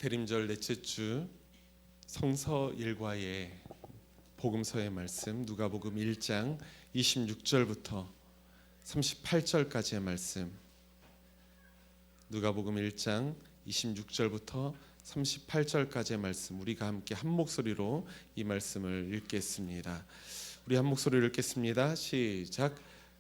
대림절 넷째 주 성서 일과의 복음서의 말씀, 누가복음 1장 26절부터 38절까지의 말씀, 누가복음 1장 26절부터 38절까지의 말씀, 우리가 함께 한 목소리로 이 말씀을 읽겠습니다. 우리 한 목소리로 읽겠습니다. 시작.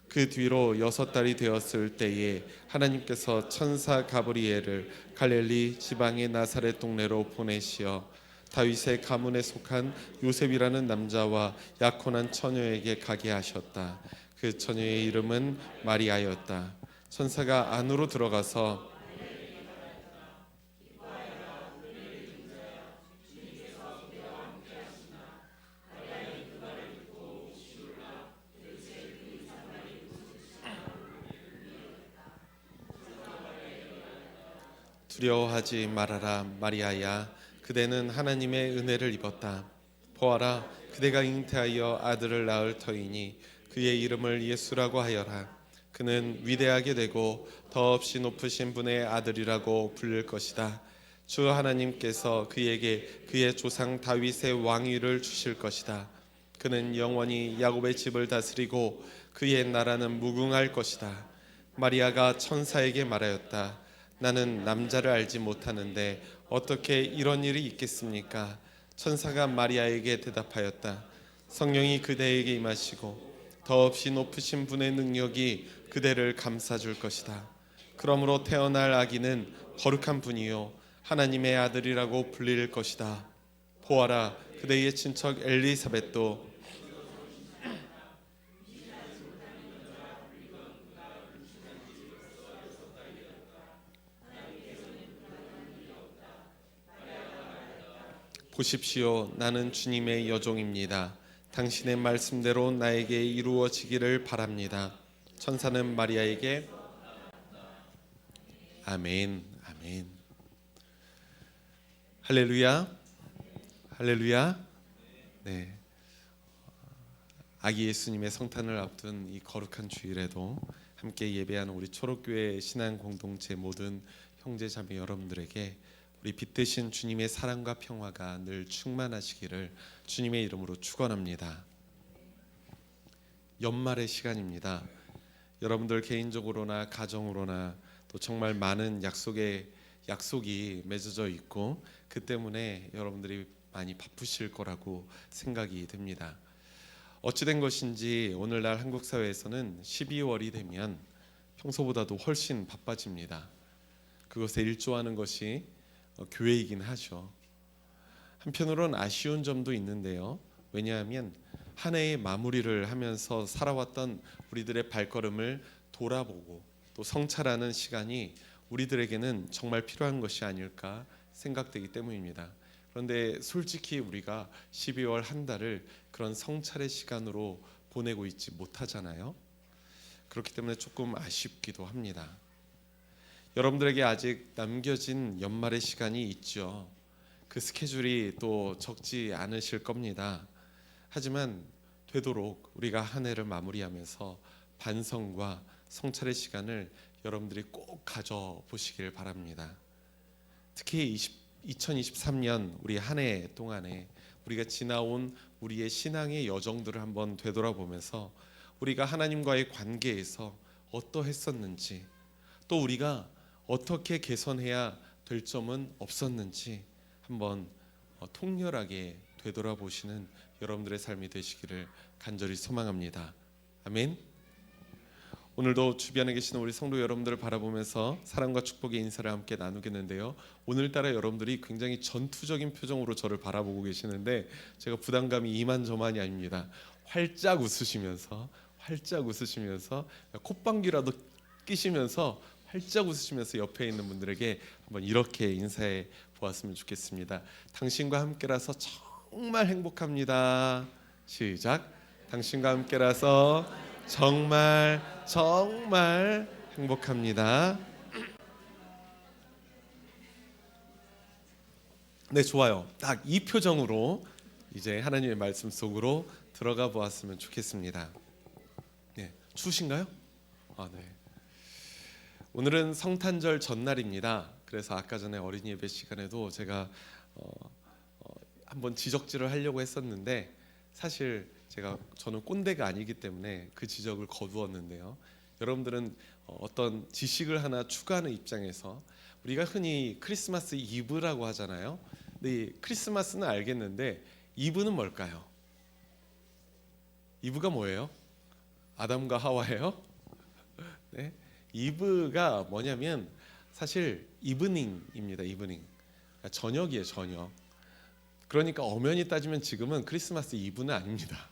그 뒤로 6달이 되었을 때에 하나님께서 천사 가브리엘을 갈릴리 지방의 나사렛 동네로 보내시어 다윗의 가문에 속한 요셉이라는 남자와 약혼한 처녀에게 가게 하셨다. 그 처녀의 이름은 마리아였다. 천사가 안으로 들어가서 두려워하지 말아라 마리아야, 그대는 하나님의 은혜를 입었다. 보아라, 그대가 잉태하여 아들을 낳을 터이니 그의 이름을 예수라고 하여라. 그는 위대하게 되고 더없이 높으신 분의 아들이라고 불릴 것이다. 주 하나님께서 그에게 그의 조상 다윗의 왕위를 주실 것이다. 그는 영원히 야곱의 집을 다스리고 그의 나라는 무궁할 것이다. 마리아가 천사에게 말하였다. 나는 남자를 알지 못하는데 어떻게 이런 일이 있겠습니까? 천사가 마리아에게 대답하였다. 성령이 그대에게 임하시고 더없이 높으신 분의 능력이 그대를 감싸줄 것이다. 그러므로 태어날 아기는 거룩한 분이요 하나님의 아들이라고 불릴 것이다. 보아라, 그대의 친척 엘리사벳도 보십시오, 나는 주님의 여종입니다. 당신의 말씀대로 나에게 이루어지기를 바랍니다. 천사는 마리아에게 아멘, 아멘. 할렐루야, 할렐루야. 네, 아기 예수님의 성탄을 앞둔 이 거룩한 주일에도 함께 예배하는 우리 초록교회 신앙 공동체 모든 형제자매 여러분들에게 우리 빛되신 주님의 사랑과 평화가 늘 충만하시기를 주님의 이름으로 축원합니다. 연말의 시간입니다. 여러분들 개인적으로나 가정으로나 또 정말 많은 약속이 맺어져 있고 그 때문에 여러분들이 많이 바쁘실 거라고 생각이 됩니다. 어찌된 것인지 오늘날 한국 사회에서는 12월이 되면 평소보다도 훨씬 바빠집니다. 그것에 일조하는 것이 교회이긴 하죠. 한편으로는 아쉬운 점도 있는데요. 왜냐하면 한 해의 마무리를 하면서 살아왔던 우리들의 발걸음을 돌아보고 또 성찰하는 시간이 우리들에게는 정말 필요한 것이 아닐까 생각되기 때문입니다. 그런데 솔직히 우리가 12월 한 달을 그런 성찰의 시간으로 보내고 있지 못하잖아요. 그렇기 때문에 조금 아쉽기도 합니다. 여러분들에게 아직 남겨진 연말의 시간이 있죠. 그 스케줄이 또 적지 않으실 겁니다. 하지만 되도록 우리가 한 해를 마무리하면서 반성과 성찰의 시간을 여러분들이 꼭 가져보시길 바랍니다. 특히 2023년 우리 한 해 동안에 우리가 지나온 우리의 신앙의 여정들을 한번 되돌아보면서 우리가 하나님과의 관계에서 어떠했었는지, 또 우리가 어떻게 개선해야 될 점은 없었는지 한번 통렬하게 되돌아보시는 여러분들의 삶이 되시기를 간절히 소망합니다. 아멘. 오늘도 주변에 계시는 우리 성도 여러분들을 바라보면서 사랑과 축복의 인사를 함께 나누겠는데요. 오늘따라 여러분들이 굉장히 전투적인 표정으로 저를 바라보고 계시는데 제가 부담감이 이만저만이 아닙니다. 활짝 웃으시면서 콧방귀라도 끼시면서 활짝 웃으시면서 옆에 있는 분들에게 한번 이렇게 인사해 보았으면 좋겠습니다. 당신과 함께라서 정말 행복합니다. 시작. 당신과 함께라서 정말 행복합니다. 네, 좋아요. 딱 이 표정으로 이제 하나님의 말씀 속으로 들어가 보았으면 좋겠습니다. 네, 추우신가요? 네. 오늘은 성탄절 전날입니다. 그래서 아까 전에 어린이 예배 시간에도 제가 한번 지적질을 하려고 했었는데 사실 저는 꼰대가 아니기 때문에 그 지적을 거두었는데요. 여러분들은 어떤 지식을 하나 추가하는 입장에서 우리가 흔히 크리스마스 이브라고 하잖아요. 근데 이 크리스마스는 알겠는데 이브는 뭘까요? 이브가 뭐예요? 아담과 하와예요? 네? 이브가 뭐냐면 사실 이브닝입니다. 이브닝. 그러니까 저녁이에요. 저녁. 그러니까 엄연히 따지면 지금은 크리스마스 이브는 아닙니다.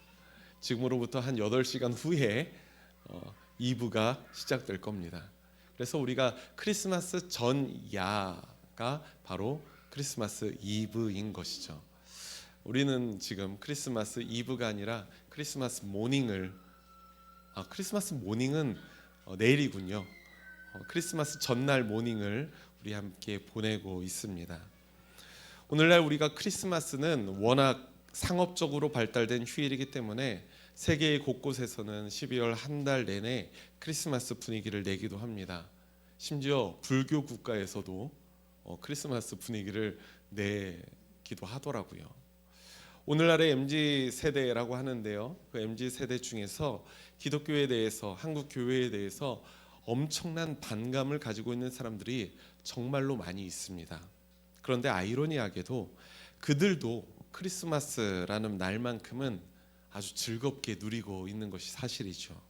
지금으로부터 한 8시간 후에 이브가 시작될 겁니다. 그래서 우리가 크리스마스 전야가 바로 크리스마스 이브인 것이죠. 우리는 지금 크리스마스 이브가 아니라 크리스마스 모닝은 내일이군요. 크리스마스 전날 모닝을 우리 함께 보내고 있습니다. 오늘날 우리가 크리스마스는 워낙 상업적으로 발달된 휴일이기 때문에 세계 곳곳에서는 12월 한 달 내내 크리스마스 분위기를 내기도 합니다. 심지어 불교 국가에서도 크리스마스 분위기를 내기도 하더라고요. 오늘날의 MZ세대라고 하는데요. 그 MZ세대 중에서 기독교에 대해서, 한국 교회에 대해서 엄청난 반감을 가지고 있는 사람들이 정말로 많이 있습니다. 그런데 아이러니하게도 그들도 크리스마스라는 날만큼은 아주 즐겁게 누리고 있는 것이 사실이죠.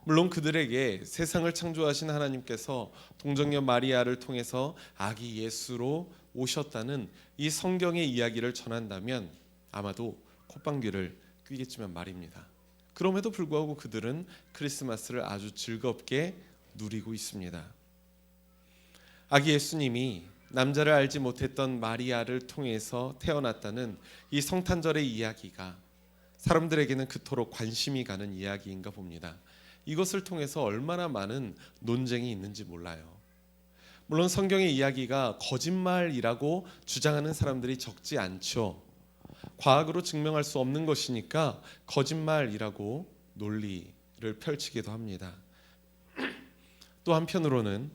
물론 그들에게 세상을 창조하신 하나님께서 동정녀 마리아를 통해서 아기 예수로 오셨다는 이 성경의 이야기를 전한다면 아마도 콧방귀를 뀌겠지만 말입니다. 그럼에도 불구하고 그들은 크리스마스를 아주 즐겁게 누리고 있습니다. 아기 예수님이 남자를 알지 못했던 마리아를 통해서 태어났다는 이 성탄절의 이야기가 사람들에게는 그토록 관심이 가는 이야기인가 봅니다. 이것을 통해서 얼마나 많은 논쟁이 있는지 몰라요. 물론 성경의 이야기가 거짓말이라고 주장하는 사람들이 적지 않죠. 과학으로 증명할 수 없는 것이니까 거짓말이라고 논리를 펼치기도 합니다. 또 한편으로는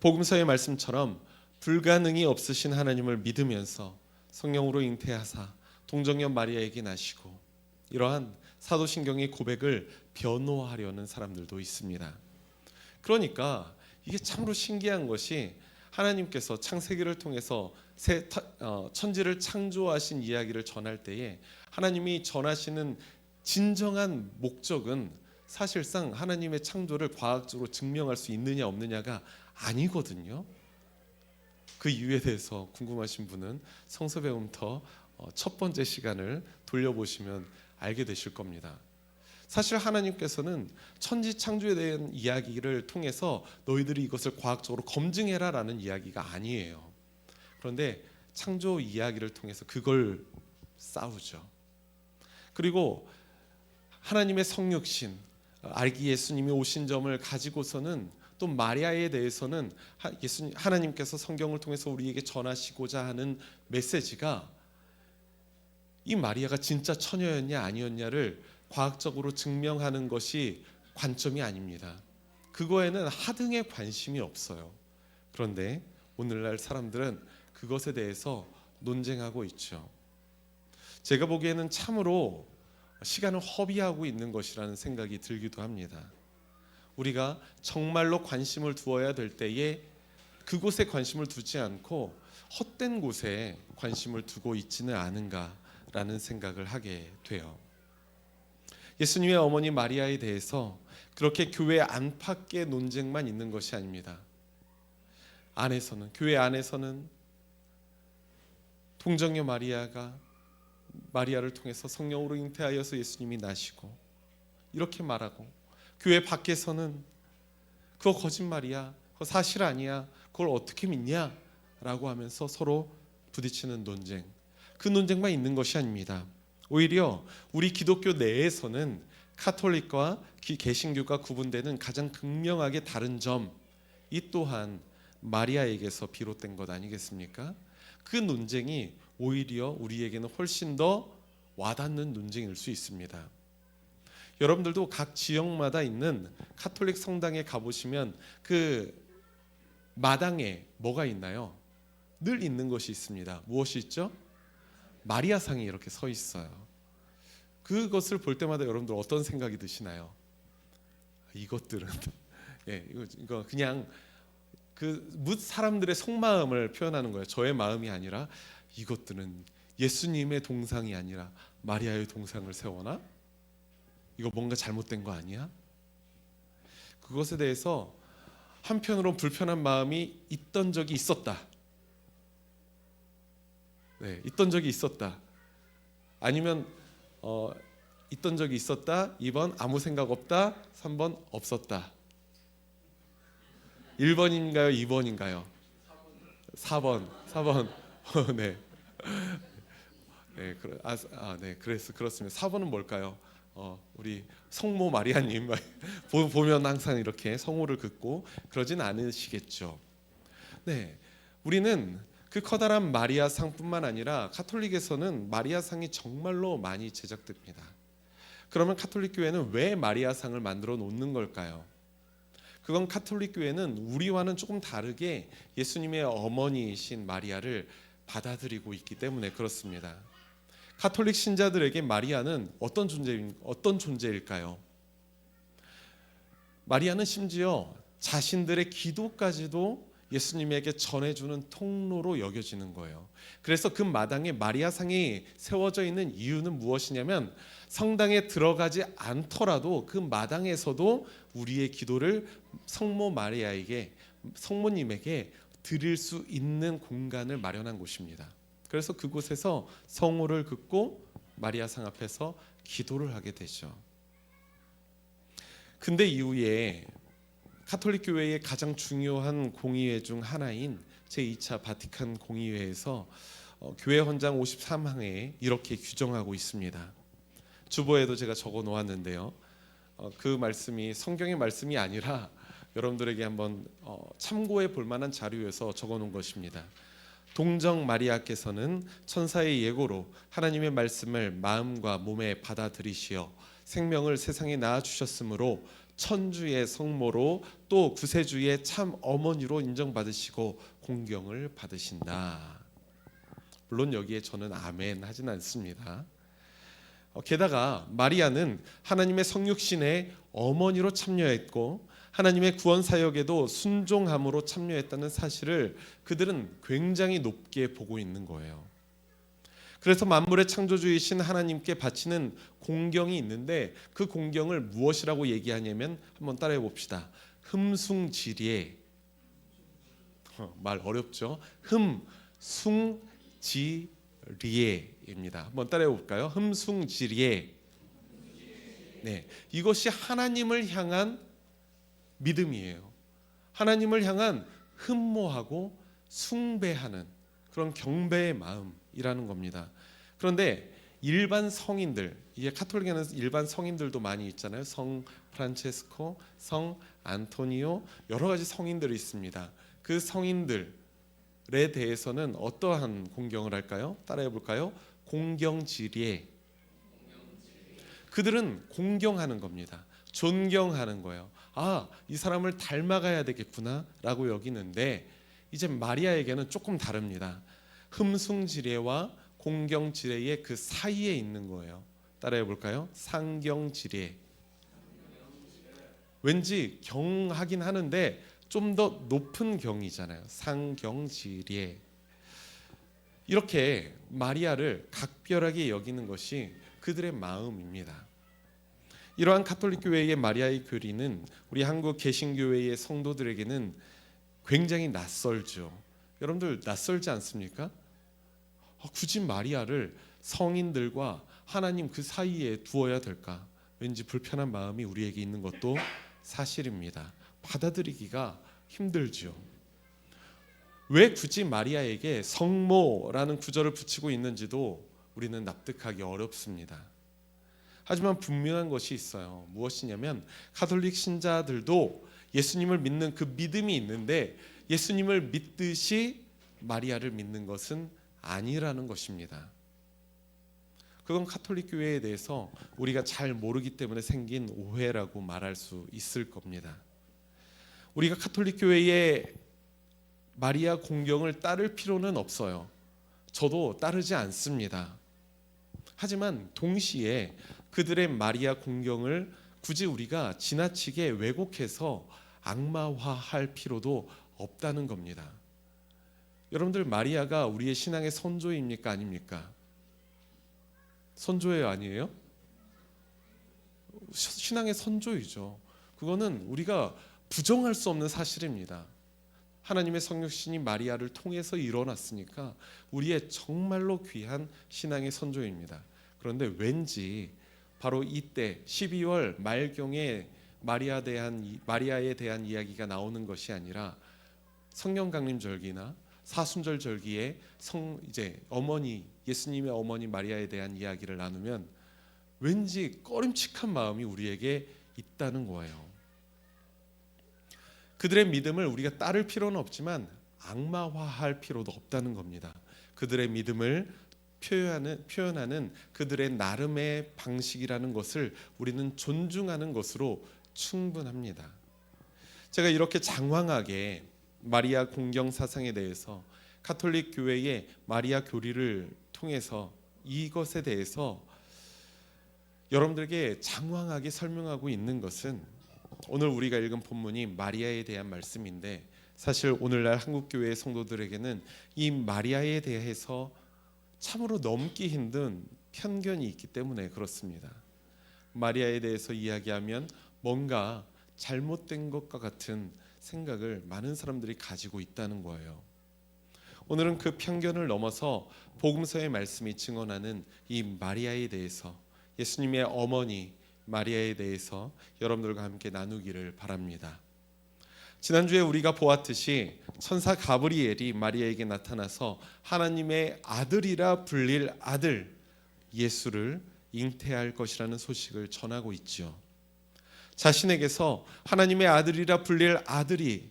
복음서의 말씀처럼 불가능이 없으신 하나님을 믿으면서 성령으로 잉태하사 동정녀 마리아에게 나시고 이러한 사도신경의 고백을 변호하려는 사람들도 있습니다. 그러니까 이게 참으로 신기한 것이 하나님께서 창세기를 통해서 천지를 창조하신 이야기를 전할 때에 하나님이 전하시는 진정한 목적은 사실상 하나님의 창조를 과학적으로 증명할 수 있느냐 없느냐가 아니거든요. 그 이유에 대해서 궁금하신 분은 성서배움터 첫 번째 시간을 돌려보시면 알게 되실 겁니다. 사실 하나님께서는 천지 창조에 대한 이야기를 통해서 너희들이 이것을 과학적으로 검증해라 라는 이야기가 아니에요. 그런데 창조 이야기를 통해서 그걸 싸우죠. 그리고 하나님의 성육신, 아기 예수님이 오신 점을 가지고서는 또 마리아에 대해서는 하나님께서 성경을 통해서 우리에게 전하시고자 하는 메시지가 이 마리아가 진짜 처녀였냐 아니었냐를 과학적으로 증명하는 것이 관점이 아닙니다. 그거에는 하등의 관심이 없어요. 그런데 오늘날 사람들은 그것에 대해서 논쟁하고 있죠. 제가 보기에는 참으로 시간을 허비하고 있는 것이라는 생각이 들기도 합니다. 우리가 정말로 관심을 두어야 될 때에 그곳에 관심을 두지 않고 헛된 곳에 관심을 두고 있지는 않은가라는 생각을 하게 돼요. 예수님의 어머니 마리아에 대해서 그렇게 교회 안팎의 논쟁만 있는 것이 아닙니다. 교회 안에서는 동정녀 마리아를 통해서 성령으로 잉태하여서 예수님이 나시고 이렇게 말하고, 교회 밖에서는 그거 거짓말이야, 그거 사실 아니야, 그걸 어떻게 믿냐 라고 하면서 서로 부딪히는 논쟁, 그 논쟁만 있는 것이 아닙니다. 오히려 우리 기독교 내에서는 카톨릭과 개신교가 구분되는 가장 극명하게 다른 점, 이 또한 마리아에게서 비롯된 것 아니겠습니까? 그 논쟁이 오히려 우리에게는 훨씬 더 와닿는 논쟁일 수 있습니다. 여러분들도 각 지역마다 있는 카톨릭 성당에 가보시면 그 마당에 뭐가 있나요? 늘 있는 것이 있습니다. 무엇이 있죠? 마리아상이 이렇게 서 있어요. 그것을 볼 때마다 여러분들 어떤 생각이 드시나요? 이것들은 이거 그냥 사람들의 속마음을 표현하는 거예요. 저의 마음이 아니라 이것들은 예수님의 동상이 아니라 마리아의 동상을 세워나? 이거 뭔가 잘못된 거 아니야? 그것에 대해서 한편으로 불편한 마음이 있던 적이 있었다. 있던 적이 있었다. 아니면 있던 적이 있었다. 2번 아무 생각 없다. 3번 없었다. 1번인가요? 2번인가요? 4번. 네. 그렇습니다. 4번은 뭘까요? 우리 성모 마리아님 보면 항상 이렇게 성호를 긋고 그러진 않으시겠죠. 네, 우리는 그 커다란 마리아 상뿐만 아니라 가톨릭에서는 마리아 상이 정말로 많이 제작됩니다. 그러면 가톨릭 교회는 왜 마리아 상을 만들어 놓는 걸까요? 그건 가톨릭 교회는 우리와는 조금 다르게 예수님의 어머니이신 마리아를 받아들이고 있기 때문에 그렇습니다. 가톨릭 신자들에게 마리아는 어떤 존재일까요? 마리아는 심지어 자신들의 기도까지도 예수님에게 전해주는 통로로 여겨지는 거예요. 그래서 그 마당에 마리아상이 세워져 있는 이유는 무엇이냐면 성당에 들어가지 않더라도 그 마당에서도 우리의 기도를 성모 마리아에게, 성모님에게 드릴 수 있는 공간을 마련한 곳입니다. 그래서 그곳에서 성호를 긋고 마리아상 앞에서 기도를 하게 되죠. 근데 이후에 가톨릭 교회의 가장 중요한 공의회 중 하나인 제2차 바티칸 공의회에서 교회 헌장 53항에 이렇게 규정하고 있습니다. 주보에도 제가 적어 놓았는데요. 그 말씀이 성경의 말씀이 아니라 여러분들에게 한번 참고해 볼 만한 자료에서 적어 놓은 것입니다. 동정 마리아께서는 천사의 예고로 하나님의 말씀을 마음과 몸에 받아들이시어 생명을 세상에 낳아 주셨으므로 천주의 성모로 또 구세주의 참 어머니로 인정받으시고 공경을 받으신다. 물론 여기에 저는 아멘 하진 않습니다. 게다가 마리아는 하나님의 성육신의 어머니로 참여했고 하나님의 구원 사역에도 순종함으로 참여했다는 사실을 그들은 굉장히 높게 보고 있는 거예요. 그래서 만물의 창조주이신 하나님께 바치는 공경이 있는데 그 공경을 무엇이라고 얘기하냐면 한번 따라해 봅시다. 흠숭지리에, 말 어렵죠? 흠숭지리에입니다. 한번 따라해 볼까요? 흠숭지리에. 네, 이것이 하나님을 향한 믿음이에요. 하나님을 향한 흠모하고 숭배하는 그런 경배의 마음이라는 겁니다. 그런데 일반 성인들, 이게 가톨릭에는 일반 성인들도 많이 있잖아요. 성 프란체스코, 성 안토니오, 여러 가지 성인들이 있습니다. 그 성인들에 대해서는 어떠한 공경을 할까요? 따라해 볼까요? 공경지리에. 그들은 공경하는 겁니다. 존경하는 거예요. 이 사람을 닮아가야 되겠구나라고 여기는데 이제 마리아에게는 조금 다릅니다. 흠숭지례와 공경지례의 그 사이에 있는 거예요. 따라해 볼까요? 상경지례. 왠지 경하긴 하는데 좀 더 높은 경이잖아요. 상경지례. 이렇게 마리아를 각별하게 여기는 것이 그들의 마음입니다. 이러한 가톨릭 교회의 마리아의 교리는 우리 한국 개신교회의 성도들에게는 굉장히 낯설죠. 여러분들 낯설지 않습니까? 굳이 마리아를 성인들과 하나님 그 사이에 두어야 될까? 왠지 불편한 마음이 우리에게 있는 것도 사실입니다. 받아들이기가 힘들죠. 왜 굳이 마리아에게 성모라는 구절을 붙이고 있는지도 우리는 납득하기 어렵습니다. 하지만 분명한 것이 있어요. 무엇이냐면 가톨릭 신자들도 예수님을 믿는 그 믿음이 있는데 예수님을 믿듯이 마리아를 믿는 것은 아니라는 것입니다. 그건 가톨릭 교회에 대해서 우리가 잘 모르기 때문에 생긴 오해라고 말할 수 있을 겁니다. 우리가 가톨릭 교회의 마리아 공경을 따를 필요는 없어요. 저도 따르지 않습니다. 하지만 동시에 그들의 마리아 공경을 굳이 우리가 지나치게 왜곡해서 악마화할 필요도 없다는 겁니다. 여러분들, 마리아가 우리의 신앙의 선조입니까? 아닙니까? 선조예요? 아니에요? 신앙의 선조이죠. 그거는 우리가 부정할 수 없는 사실입니다. 하나님의 성육신이 마리아를 통해서 일어났으니까 우리의 정말로 귀한 신앙의 선조입니다. 그런데 왠지 바로 이때 12월 말경에 마리아에 대한 이야기가 나오는 것이 아니라 성령 강림 절기나 사순절 절기에 이제 어머니, 예수님의 어머니 마리아에 대한 이야기를 나누면 왠지 꺼림칙한 마음이 우리에게 있다는 거예요. 그들의 믿음을 우리가 따를 필요는 없지만 악마화할 필요도 없다는 겁니다. 그들의 믿음을 표현하는 그들의 나름의 방식이라는 것을 우리는 존중하는 것으로 충분합니다. 제가 이렇게 장황하게 마리아 공경 사상에 대해서 가톨릭 교회의 마리아 교리를 통해서 이것에 대해서 여러분들에게 장황하게 설명하고 있는 것은 오늘 우리가 읽은 본문이 마리아에 대한 말씀인데, 사실 오늘날 한국교회의 성도들에게는 이 마리아에 대해서 참으로 넘기 힘든 편견이 있기 때문에 그렇습니다. 마리아에 대해서 이야기하면 뭔가 잘못된 것과 같은 생각을 많은 사람들이 가지고 있다는 거예요. 오늘은 그 편견을 넘어서 복음서의 말씀이 증언하는 이 마리아에 대해서, 예수님의 어머니 마리아에 대해서 여러분들과 함께 나누기를 바랍니다. 지난주에 우리가 보았듯이 천사 가브리엘이 마리아에게 나타나서 하나님의 아들이라 불릴 아들 예수를 잉태할 것이라는 소식을 전하고 있지요. 자신에게서 하나님의 아들이라 불릴 아들이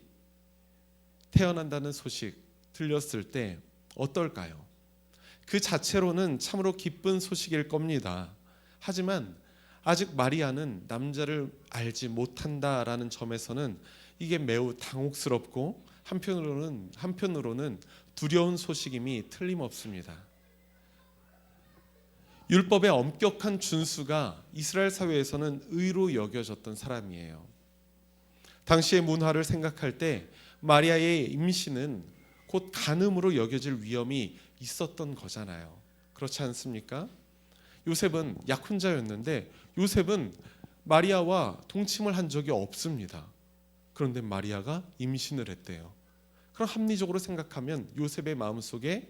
태어난다는 소식 들렸을 때 어떨까요? 그 자체로는 참으로 기쁜 소식일 겁니다. 하지만 아직 마리아는 남자를 알지 못한다라는 점에서는 이게 매우 당혹스럽고 한편으로는 두려운 소식임이 틀림없습니다. 율법의 엄격한 준수가 이스라엘 사회에서는 의로 여겨졌던 사람이에요. 당시의 문화를 생각할 때 마리아의 임신은 곧 간음으로 여겨질 위험이 있었던 거잖아요. 그렇지 않습니까? 요셉은 약혼자였는데 요셉은 마리아와 동침을 한 적이 없습니다. 그런데 마리아가 임신을 했대요. 그럼 합리적으로 생각하면 요셉의 마음속에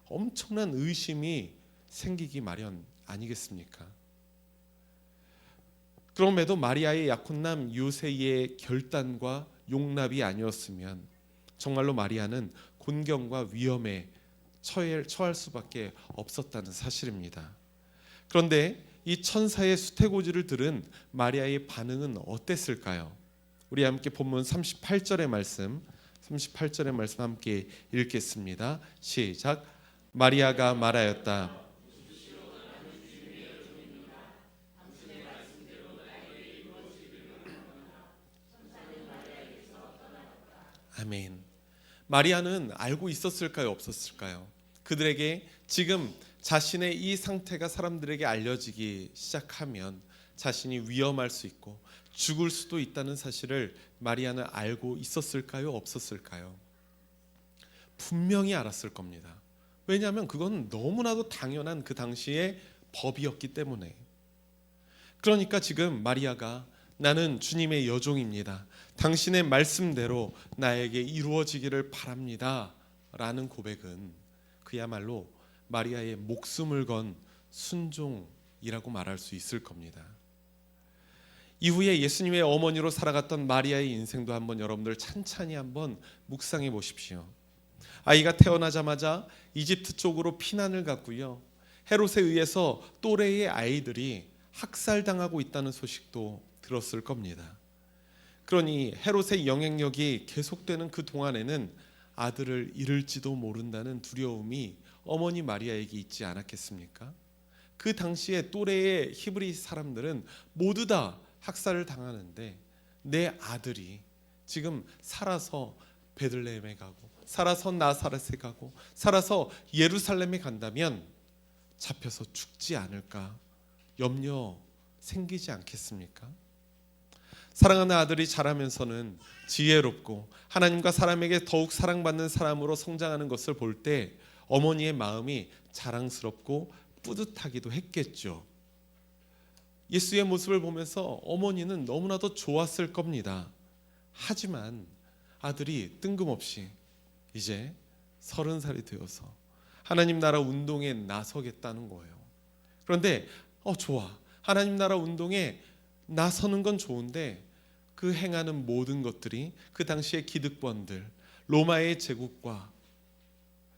엄청난 의심이 생기기 마련 아니겠습니까? 그럼에도 마리아의 약혼남 요셉의 결단과 용납이 아니었으면 정말로 마리아는 곤경과 위험에 처할 수밖에 없었다는 사실입니다. 그런데 이 천사의 수태고지를 들은 마리아의 반응은 어땠을까요? 우리 함께 본문 38절의 말씀 함께 읽겠습니다. 시작. 마리아가 말하였다. 아멘. 마리아는 알고 있었을까요? 없었을까요? 그들에게 지금 자신의 이 상태가 사람들에게 알려지기 시작하면 자신이 위험할 수 있고 죽을 수도 있다는 사실을 마리아는 알고 있었을까요? 없었을까요? 분명히 알았을 겁니다. 왜냐하면 그건 너무나도 당연한 그 당시의 법이었기 때문에. 그러니까 지금 마리아가 나는 주님의 여종입니다. 당신의 말씀대로 나에게 이루어지기를 바랍니다. 라는 고백은 그야말로 마리아의 목숨을 건 순종이라고 말할 수 있을 겁니다. 이후에 예수님의 어머니로 살아갔던 마리아의 인생도 한번 여러분들 찬찬히 한번 묵상해 보십시오. 아이가 태어나자마자 이집트 쪽으로 피난을 갔고요. 헤롯에 의해서 또래의 아이들이 학살당하고 있다는 소식도 들었을 겁니다. 그러니 헤롯의 영향력이 계속되는 그 동안에는 아들을 잃을지도 모른다는 두려움이 어머니 마리아에게 있지 않았겠습니까? 그 당시에 또래의 히브리 사람들은 모두 다 학살을 당하는데 내 아들이 지금 살아서 베들레헴에 가고 살아서 나사렛에 가고 살아서 예루살렘에 간다면 잡혀서 죽지 않을까 염려 생기지 않겠습니까? 사랑하는 아들이 자라면서는 지혜롭고 하나님과 사람에게 더욱 사랑받는 사람으로 성장하는 것을 볼 때 어머니의 마음이 자랑스럽고 뿌듯하기도 했겠죠. 예수의 모습을 보면서 어머니는 너무나도 좋았을 겁니다. 하지만 아들이 뜬금없이 이제 30살이 되어서 하나님 나라 운동에 나서겠다는 거예요. 그런데 좋아. 하나님 나라 운동에 나서는 건 좋은데 그 행하는 모든 것들이 그 당시의 기득권들, 로마의 제국과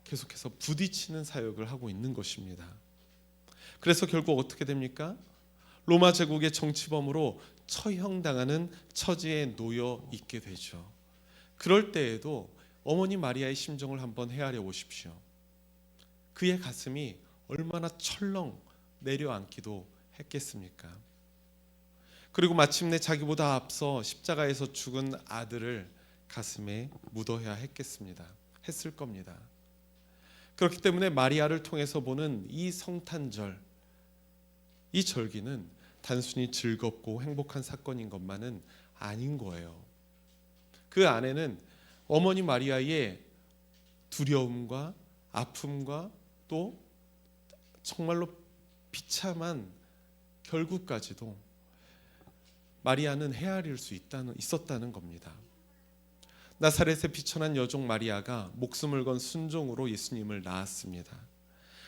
계속해서 부딪히는 사역을 하고 있는 것입니다. 그래서 결국 어떻게 됩니까? 로마 제국의 정치범으로 처형당하는 처지에 놓여 있게 되죠. 그럴 때에도 어머니 마리아의 심정을 한번 헤아려 보십시오. 그의 가슴이 얼마나 철렁 내려앉기도 했겠습니까? 그리고 마침내 자기보다 앞서 십자가에서 죽은 아들을 가슴에 묻어야 했을 겁니다. 그렇기 때문에 마리아를 통해서 보는 이 성탄절, 이 절기는 단순히 즐겁고 행복한 사건인 것만은 아닌 거예요. 그 안에는 어머니 마리아의 두려움과 아픔과 또 정말로 비참한 결국까지도 마리아는 헤아릴 수 있었다는 겁니다. 나사렛에 비천한 여종 마리아가 목숨을 건 순종으로 예수님을 낳았습니다.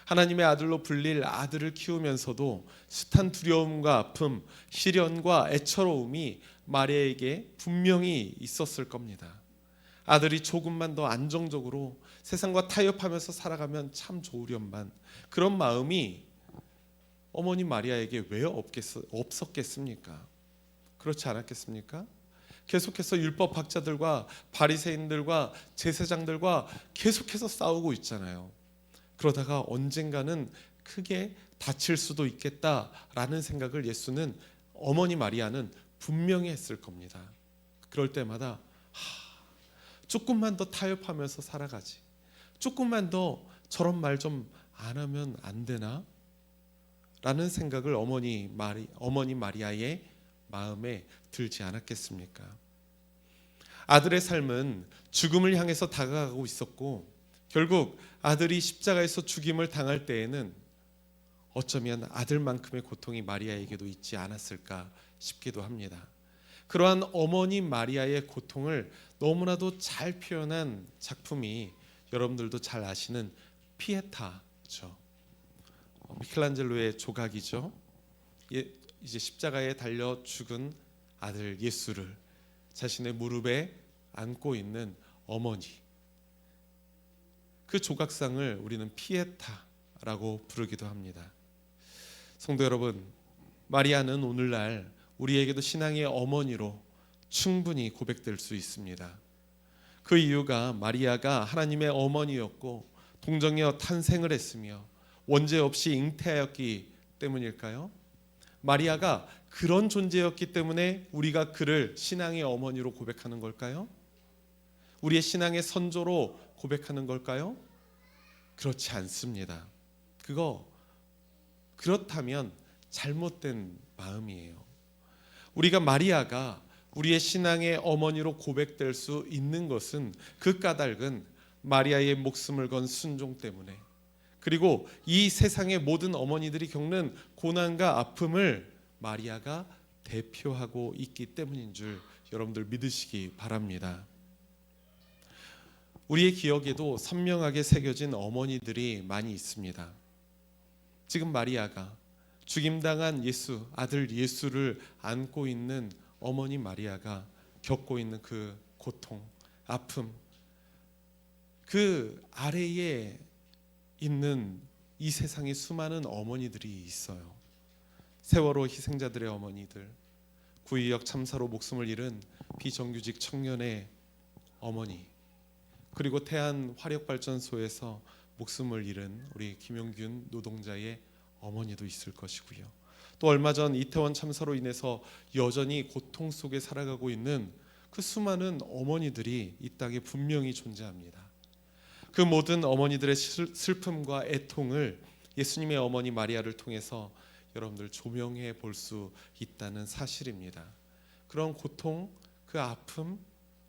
하나님의 아들로 불릴 아들을 키우면서도 숱한 두려움과 아픔, 시련과 애처로움이 마리아에게 분명히 있었을 겁니다. 아들이 조금만 더 안정적으로 세상과 타협하면서 살아가면 참 좋으련만, 그런 마음이 어머니 마리아에게 왜 없었겠습니까? 그렇지 않았겠습니까? 계속해서 율법 학자들과 바리새인들과 제사장들과 계속해서 싸우고 있잖아요. 그러다가 언젠가는 크게 다칠 수도 있겠다라는 생각을 어머니 마리아는 분명히 했을 겁니다. 그럴 때마다 조금만 더 타협하면서 살아가지, 조금만 더 저런 말 좀 안 하면 안 되나? 라는 생각을 어머니 마리아의 마음에 들지 않았겠습니까? 아들의 삶은 죽음을 향해서 다가가고 있었고, 결국 아들이 십자가에서 죽임을 당할 때에는 어쩌면 아들만큼의 고통이 마리아에게도 있지 않았을까 싶기도 합니다. 그러한 어머니 마리아의 고통을 너무나도 잘 표현한 작품이 여러분들도 잘 아시는 피에타죠. 미켈란젤로의 조각이죠. 이제 십자가에 달려 죽은 아들 예수를 자신의 무릎에 안고 있는 어머니, 그 조각상을 우리는 피에타라고 부르기도 합니다. 성도 여러분, 마리아는 오늘날 우리에게도 신앙의 어머니로 충분히 고백될 수 있습니다. 그 이유가 마리아가 하나님의 어머니였고 동정이어 탄생을 했으며 원죄 없이 잉태하였기 때문일까요? 마리아가 그런 존재였기 때문에 우리가 그를 신앙의 어머니로 고백하는 걸까요? 우리의 신앙의 선조로 고백하는 걸까요? 그렇지 않습니다. 그렇다면 잘못된 마음이에요. 우리가 마리아가 우리의 신앙의 어머니로 고백될 수 있는 것은 그 까닭은 마리아의 목숨을 건 순종 때문에, 그리고 이 세상의 모든 어머니들이 겪는 고난과 아픔을 마리아가 대표하고 있기 때문인 줄 여러분들 믿으시기 바랍니다. 우리의 기억에도 선명하게 새겨진 어머니들이 많이 있습니다. 지금 마리아가 죽임당한 아들 예수를 안고 있는 어머니 마리아가 겪고 있는 그 고통, 아픔, 그 아래에 있는 이 세상에 수많은 어머니들이 있어요. 세월호 희생자들의 어머니들, 구의역 참사로 목숨을 잃은 비정규직 청년의 어머니, 그리고 태안 화력발전소에서 목숨을 잃은 우리 김용균 노동자의 어머니도 있을 것이고요. 또 얼마 전 이태원 참사로 인해서 여전히 고통 속에 살아가고 있는 그 수많은 어머니들이 이 땅에 분명히 존재합니다. 그 모든 어머니들의 슬픔과 애통을 예수님의 어머니 마리아를 통해서 여러분들 조명해 볼 수 있다는 사실입니다. 그런 고통, 그 아픔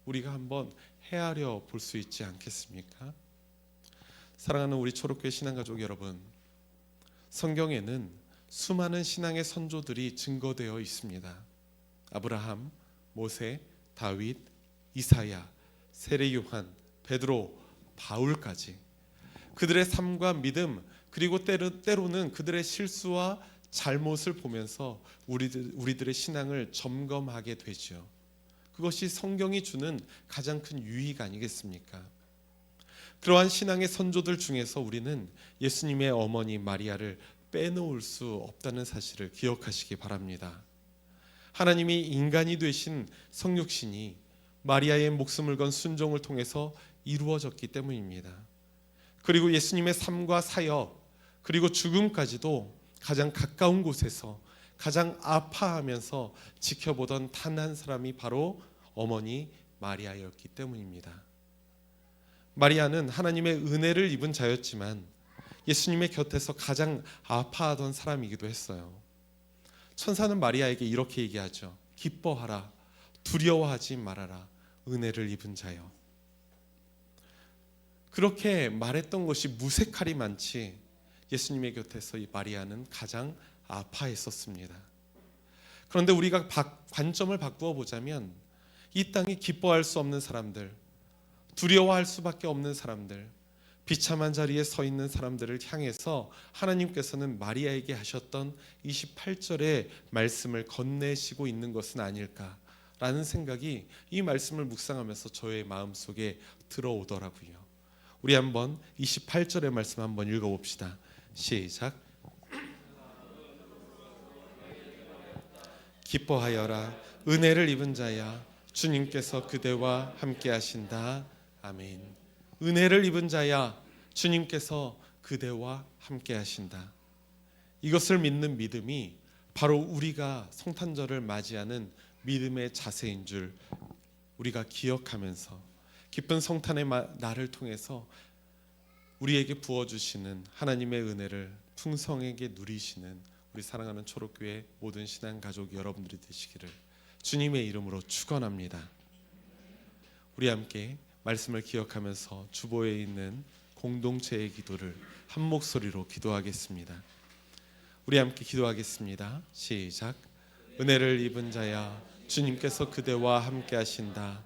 우리가 한번 헤아려 볼 수 있지 않겠습니까? 사랑하는 우리 초록교회 신앙가족 여러분, 성경에는 수많은 신앙의 선조들이 증거되어 있습니다. 아브라함, 모세, 다윗, 이사야, 세례 요한, 베드로, 바울까지 그들의 삶과 믿음, 그리고 때로는 그들의 실수와 잘못을 보면서 우리들의 신앙을 점검하게 되죠. 그것이 성경이 주는 가장 큰 유익 아니겠습니까? 그러한 신앙의 선조들 중에서 우리는 예수님의 어머니 마리아를 빼놓을 수 없다는 사실을 기억하시기 바랍니다. 하나님이 인간이 되신 성육신이 마리아의 목숨을 건 순종을 통해서 이루어졌기 때문입니다. 그리고 예수님의 삶과 사역, 그리고 죽음까지도 가장 가까운 곳에서 가장 아파하면서 지켜보던 단 한 사람이 바로 어머니 마리아였기 때문입니다. 마리아는 하나님의 은혜를 입은 자였지만 예수님의 곁에서 가장 아파하던 사람이기도 했어요. 천사는 마리아에게 이렇게 얘기하죠. 기뻐하라, 두려워하지 말아라, 은혜를 입은 자여. 그렇게 말했던 것이 무색할이 많지 예수님의 곁에서 이 마리아는 가장 아파했었습니다. 그런데 우리가 관점을 바꾸어 보자면 이 땅에 기뻐할 수 없는 사람들, 두려워할 수밖에 없는 사람들, 비참한 자리에 서 있는 사람들을 향해서 하나님께서는 마리아에게 하셨던 28절의 말씀을 건네시고 있는 것은 아닐까라는 생각이 이 말씀을 묵상하면서 저의 마음속에 들어오더라고요. 우리 한번 28절의 말씀 한번 읽어봅시다. 시작. 기뻐하여라, 은혜를 입은 자야, 주님께서 그대와 함께 하신다. 아멘. 은혜를 입은 자야, 주님께서 그대와 함께 하신다. 이것을 믿는 믿음이 바로 우리가 성탄절을 맞이하는 믿음의 자세인 줄 우리가 기억하면서 기쁜 성탄의 날을 통해서 우리에게 부어주시는 하나님의 은혜를 풍성하게 누리시는 우리 사랑하는 초록교회 모든 신앙가족 여러분들이 되시기를 주님의 이름으로 축원합니다. 우리 함께 말씀을 기억하면서 주보에 있는 공동체의 기도를 한 목소리로 기도하겠습니다. 우리 함께 기도하겠습니다. 시작. 은혜를 입은 자야, 주님께서 그대와 함께 하신다.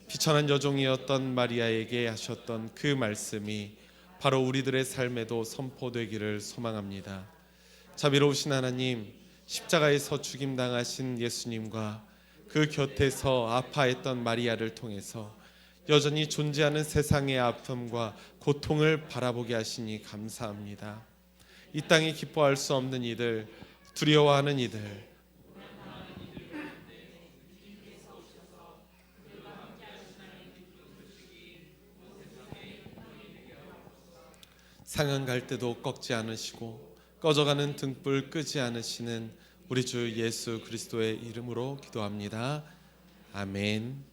비천한 여종이었던 마리아에게 하셨던 그 말씀이 바로 우리들의 삶에도 선포되기를 소망합니다. 자비로우신 하나님, 십자가에서 죽임당하신 예수님과 그 곁에서 아파했던 마리아를 통해서 여전히 존재하는 세상의 아픔과 고통을 바라보게 하시니 감사합니다. 이 땅에 기뻐할 수 없는 이들, 두려워하는 이들, 상한 갈 때도 꺾지 않으시고 꺼져가는 등불 끄지 않으시는 우리 주 예수 그리스도의 이름으로 기도합니다. 아멘.